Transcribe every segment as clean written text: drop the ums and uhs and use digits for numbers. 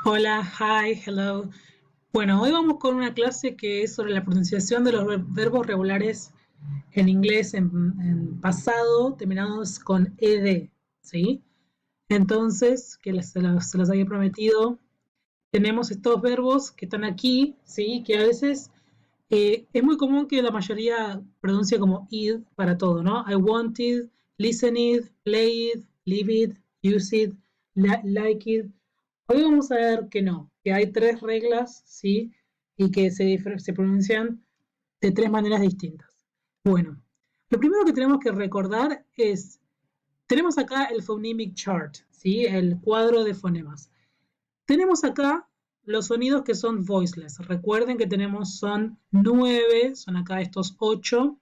Hola, hi, hello. Bueno, hoy vamos con una clase que es sobre la pronunciación de los verbos regulares en inglés en pasado, terminados con ed, ¿sí? Entonces, que se los había prometido, tenemos estos verbos que están aquí, ¿sí? Que a veces es muy común que la mayoría pronuncie como id para todo, ¿no? I want it, listen it, play it, live it, use it, like it. Hoy vamos a ver que no, que hay tres reglas, ¿sí? Y que se pronuncian de tres maneras distintas. Bueno, lo primero que tenemos que recordar es, tenemos acá el phonemic chart, ¿sí? El cuadro de fonemas. Tenemos acá los sonidos que son voiceless. Recuerden que son 9, son acá estos 8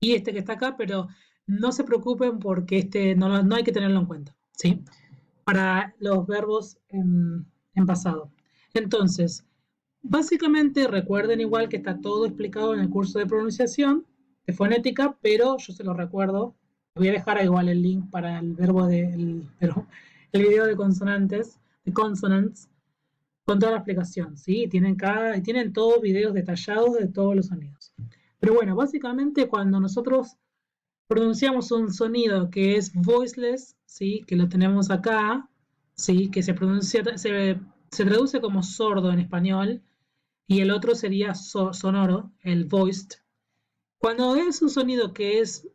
y este que está acá, pero no se preocupen porque este no hay que tenerlo en cuenta, ¿sí? Para los verbos en pasado. Entonces, básicamente recuerden igual que está todo explicado en el curso de pronunciación, de fonética, pero yo se lo recuerdo. Voy a dejar igual el link para el verbo el video de consonantes, de consonants, con toda la explicación, ¿sí? Tienen todos videos detallados de todos los sonidos. Pero bueno, básicamente cuando nosotros pronunciamos un sonido que es voiceless, ¿sí? Que lo tenemos acá, ¿sí? Que se traduce como sordo en español, y el otro sería sonoro, el voiced. Cuando es un sonido que es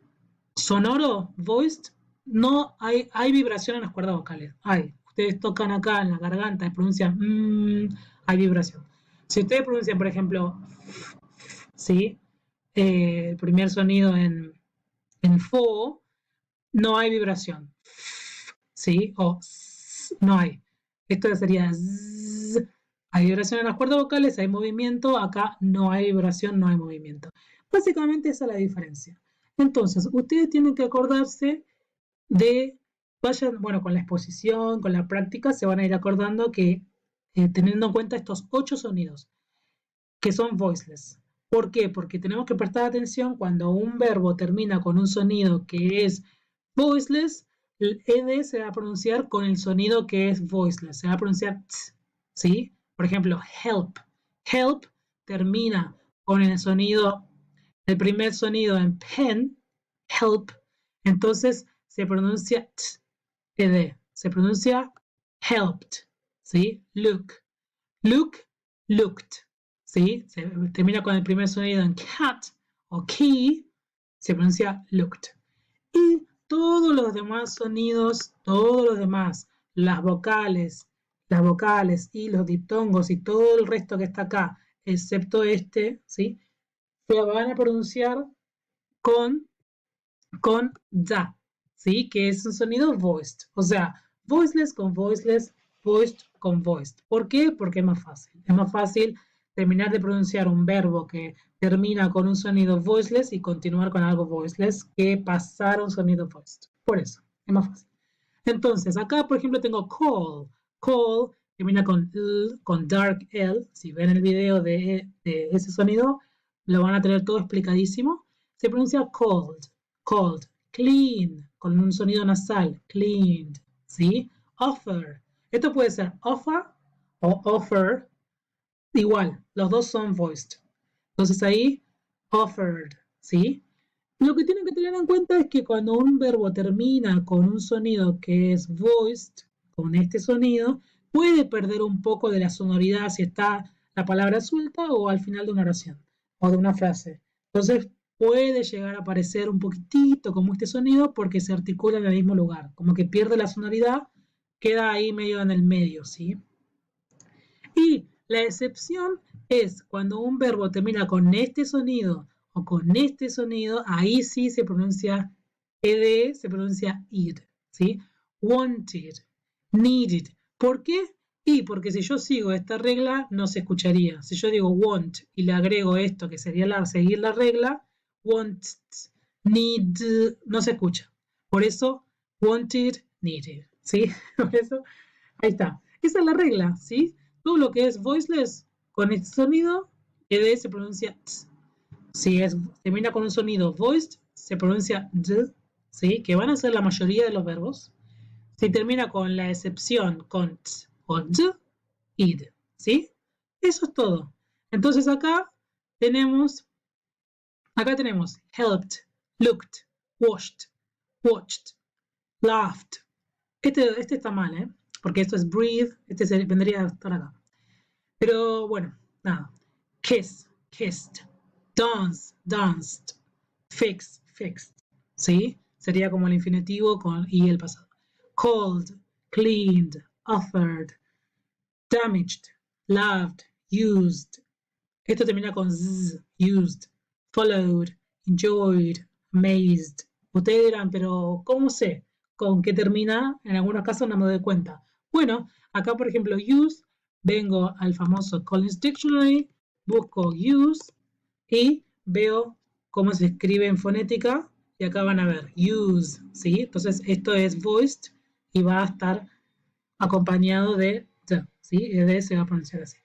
sonoro, voiced, no hay vibración en las cuerdas vocales. Ustedes tocan acá en la garganta y pronuncian hay vibración. Si ustedes pronuncian, por ejemplo, ¿sí? El primer sonido en fo, no hay vibración, ¿sí? O no hay. Esto sería z. Hay vibración en las cuerdas vocales, hay movimiento, acá no hay vibración, no hay movimiento. Básicamente esa es la diferencia. Entonces, ustedes tienen que acordarse bueno, con la exposición, con la práctica, se van a ir acordando que teniendo en cuenta estos 8 sonidos que son voiceless. ¿Por qué? Porque tenemos que prestar atención cuando un verbo termina con un sonido que es voiceless, el ed se va a pronunciar con el sonido que es voiceless, se va a pronunciar t, ¿sí? Por ejemplo, help. Help termina con el primer sonido en pen, help, entonces se pronuncia t, ed, se pronuncia helped, ¿sí? Look, look, looked, ¿sí? Se termina con el primer sonido en cat o key, se pronuncia looked. Y todos los demás sonidos, todos los demás, las vocales y los diptongos y todo el resto que está acá, excepto este, ¿sí? Se van a pronunciar con da, ¿sí? Que es un sonido voiced. O sea, voiceless con voiceless, voiced con voiced. ¿Por qué? Porque es más fácil. Es más fácil terminar de pronunciar un verbo que termina con un sonido voiceless y continuar con algo voiceless que pasar a un sonido voiced. Por eso, es más fácil. Entonces, acá, por ejemplo, tengo call. Call termina con L, con dark L. Si ven el video de ese sonido, lo van a tener todo explicadísimo. Se pronuncia cold, cold. Clean, con un sonido nasal, cleaned, ¿sí? Offer. Esto puede ser offer o offer. Igual, los dos son voiced. Entonces ahí, offered, ¿sí? Lo que tienen que tener en cuenta es que cuando un verbo termina con un sonido que es voiced, con este sonido, puede perder un poco de la sonoridad si está la palabra suelta o al final de una oración o de una frase. Entonces puede llegar a aparecer un poquitito como este sonido porque se articula en el mismo lugar, como que pierde la sonoridad, queda ahí medio en el medio, ¿sí? Y la excepción es cuando un verbo termina con este sonido o con este sonido, ahí sí se pronuncia ed, se pronuncia id, ¿sí? Wanted, needed. ¿Por qué? Y porque si yo sigo esta regla, no se escucharía. Si yo digo want y le agrego esto, que sería seguir la regla, want, need, no se escucha. Por eso, wanted, needed, ¿sí? Por eso, ahí está. Esa es la regla, ¿sí? Todo lo que es voiceless, con este sonido, ed se pronuncia t. Si termina con un sonido voiced, se pronuncia d, ¿sí? Que van a ser la mayoría de los verbos. Si termina con la excepción con t o d, id, ¿sí? Eso es todo. Entonces acá tenemos helped, looked, washed, watched, laughed. Este está mal, ¿eh? Porque esto es breathe, vendría a estar acá. Pero bueno, nada. Kiss, kissed, dance, danced, fix, fixed. ¿Sí? Sería como el infinitivo y el pasado. Called, cleaned, offered, damaged, loved, used. Esto termina con z, used, followed, enjoyed, amazed. Ustedes dirán, pero ¿cómo sé con qué termina? En algunos casos no me doy cuenta. Bueno, acá por ejemplo, use, vengo al famoso Collins Dictionary, busco use y veo cómo se escribe en fonética y acá van a ver use, ¿sí? Entonces esto es voiced y va a estar acompañado de the, ¿sí? De se va a pronunciar así.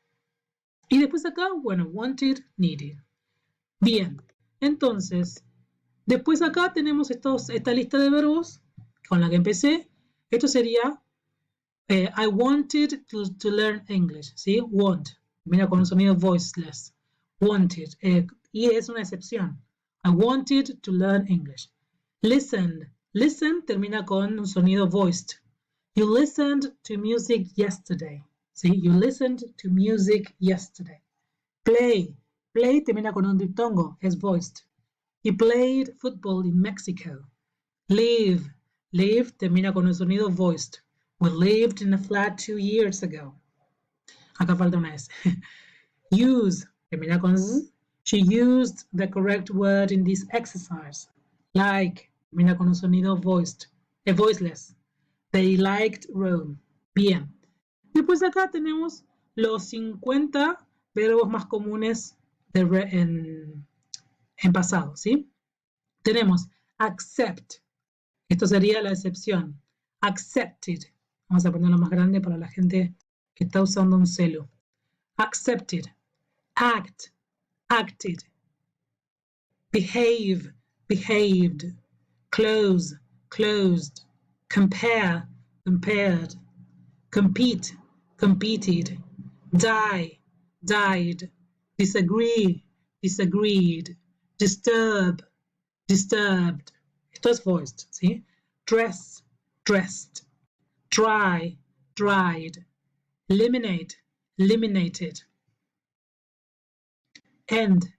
Y después acá, bueno, wanted, needed. Bien, entonces, después acá tenemos esta lista de verbos con la que empecé. Esto sería I wanted to learn English, ¿sí? Want, mira con un sonido voiceless. Wanted, y es una excepción. I wanted to learn English. Listened, listen termina con un sonido voiced. You listened to music yesterday. ¿Sí? You listened to music yesterday. Play. Play termina con un diptongo, es voiced. He played football in Mexico. Live. Live termina con un sonido voiced. We lived in a flat 2 years ago. Acá falta una S. Use termina con Z. She used the correct word in this exercise. Like termina con un sonido voiced, voiceless. They liked Rome. Bien. Después acá tenemos los 50 verbos más comunes en pasado, ¿sí? Tenemos accept. Esto sería la excepción. Accepted. Vamos a ponerlo más grande para la gente que está usando un celu. Accepted. Act. Acted. Behave. Behaved. Close. Closed. Compare. Compared. Compete, competed, die, died, disagree, disagreed, disturb, disturbed. Esto es voiced, ¿sí? Dress, dressed, dry, dried, eliminate, eliminated, end,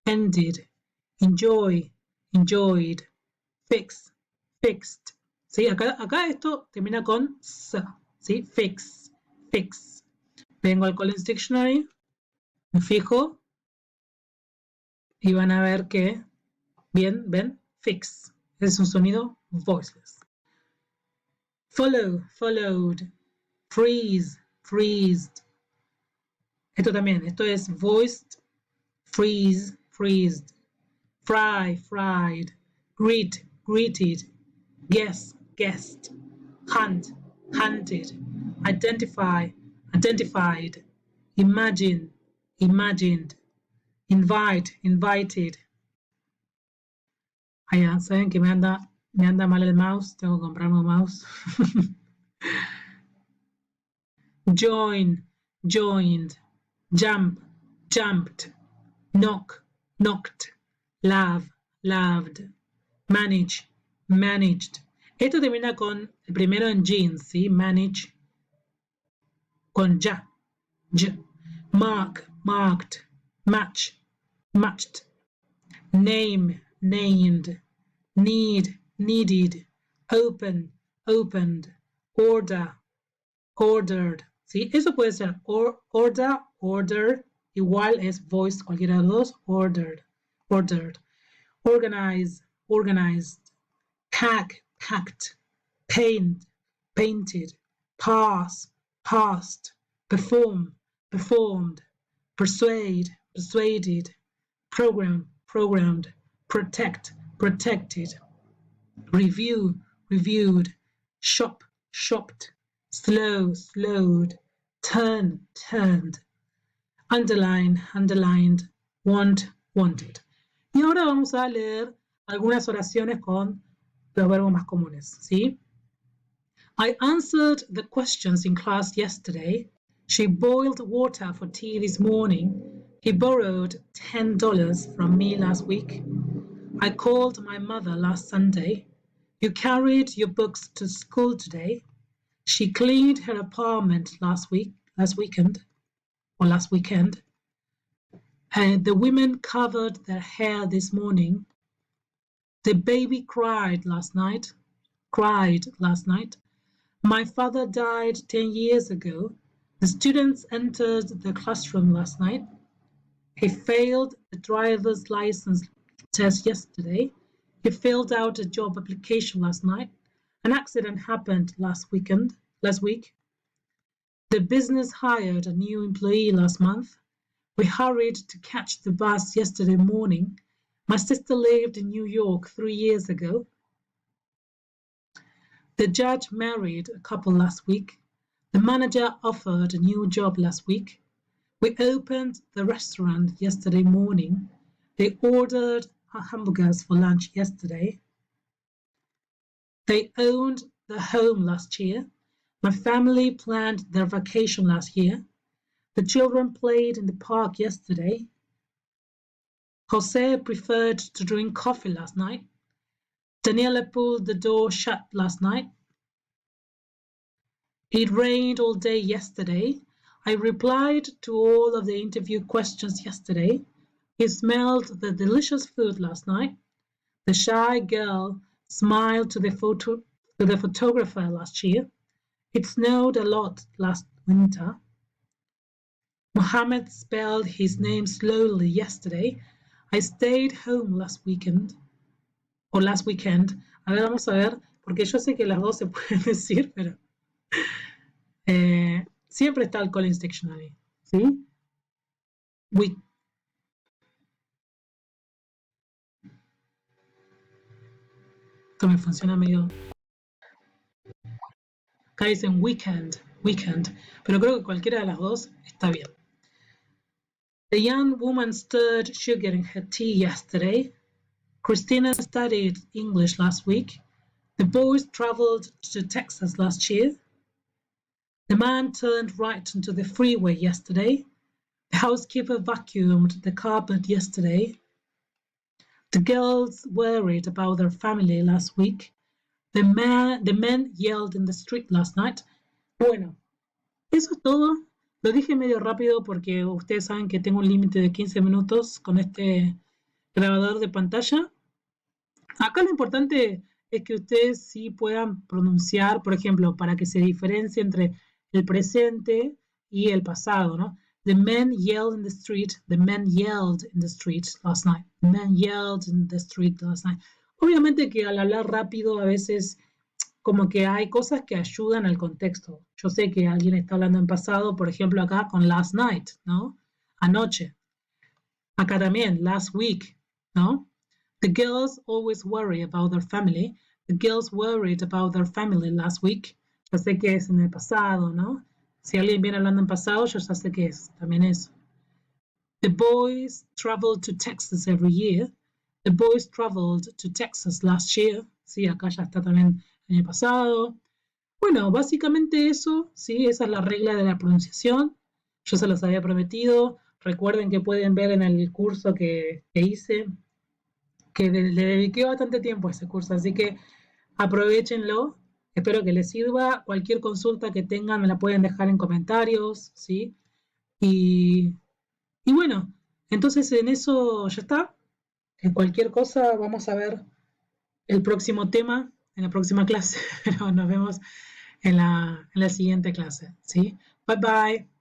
ended, enjoy, enjoyed, fix, fixed. ¿Sí? Acá esto termina con s. ¿Sí? Fix, fix. Vengo al Collins Dictionary, me fijo y van a ver que, bien, ven, fix. Es un sonido voiceless. Follow, followed. Freeze, freezed. Esto también, esto es voiced, freeze, freezed. Fry, fried. Greet, greeted. Guess, guessed. Hunt, hunted. Identify, identified. Imagine, imagined. Invite, invited. Ya saben que me anda mal el mouse, tengo que comprarme un mouse. Join, joined. Jump, jumped. Knock, knocked. Love, loved. Manage, managed. Esto termina con el primero en jeans, ¿sí? Manage. Con ya. Mark, marked. Match, matched. Name, named. Need, needed. Open, opened. Order, ordered. ¿Sí? Eso puede ser order, order. Igual es voice, cualquiera de los dos. Ordered, ordered. Organize, organized. Pack, packed. Paint, painted. Pass, passed. Perform, performed. Persuade, persuaded. Program, programmed. Protect, protected. Review, reviewed. Shop, shopped. Slow, slowed. Turn, turned. Underline, underlined. Want, wanted. Y ahora vamos a leer algunas oraciones con los verbos más comunes, ¿sí? I answered the questions in class yesterday. She boiled water for tea this morning. He borrowed $10 from me last week. I called my mother last Sunday. You carried your books to school today. She cleaned her apartment last weekend. The women covered their hair this morning. The baby cried last night. My father died 10 years ago. The students entered the classroom last night. He failed the driver's license test yesterday. He filled out a job application last night. An accident happened last week. The business hired a new employee last month. We hurried to catch the bus yesterday morning. My sister lived in New York 3 years ago. The judge married a couple last week. The manager offered a new job last week. We opened the restaurant yesterday morning. They ordered hamburgers for lunch yesterday. They owned the home last year. My family planned their vacation last year. The children played in the park yesterday. Jose preferred to drink coffee last night. Daniela pulled the door shut last night. It rained all day yesterday. I replied to all of the interview questions yesterday. He smelled the delicious food last night. The shy girl smiled to the photographer last year. It snowed a lot last winter. Mohammed spelled his name slowly yesterday. I stayed home last weekend. A ver, vamos a ver, porque yo sé que las dos se pueden decir, pero siempre está el Collins Dictionary, ¿sí? Esto me funciona medio. Acá dicen weekend, pero creo que cualquiera de las dos está bien. The young woman stirred sugar in her tea yesterday. Christina studied English last week. The boys traveled to Texas last year. The man turned right into the freeway yesterday. The housekeeper vacuumed the carpet yesterday. The girls worried about their family last week. The men yelled in the street last night. Bueno, eso es todo. Lo dije medio rápido porque ustedes saben que tengo un límite de 15 minutos con este grabador de pantalla. Acá lo importante es que ustedes sí puedan pronunciar, por ejemplo, para que se diferencie entre el presente y el pasado, ¿no? The men yelled in the street. The men yelled in the street last night. The men yelled in the street last night. Obviamente que al hablar rápido a veces como que hay cosas que ayudan al contexto. Yo sé que alguien está hablando en pasado, por ejemplo acá con last night, ¿no? Anoche. Acá también, last week, ¿no? The girls always worry about their family. The girls worried about their family last week. Yo sé que es en el pasado, ¿no? Si alguien viene hablando en pasado, yo ya sé que es también eso. The boys traveled to Texas every year. The boys traveled to Texas last year. Sí, acá ya está también en el pasado. Bueno, básicamente eso, sí, esa es la regla de la pronunciación. Yo se los había prometido. Recuerden que pueden ver en el curso que hice, que le dediqué bastante tiempo a ese curso, así que aprovechenlo. Espero que les sirva. Cualquier consulta que tengan me la pueden dejar en comentarios, ¿sí? Y bueno, entonces en eso ya está. En cualquier cosa vamos a ver el próximo tema en la próxima clase. Pero nos vemos en la siguiente clase, ¿sí? Bye bye.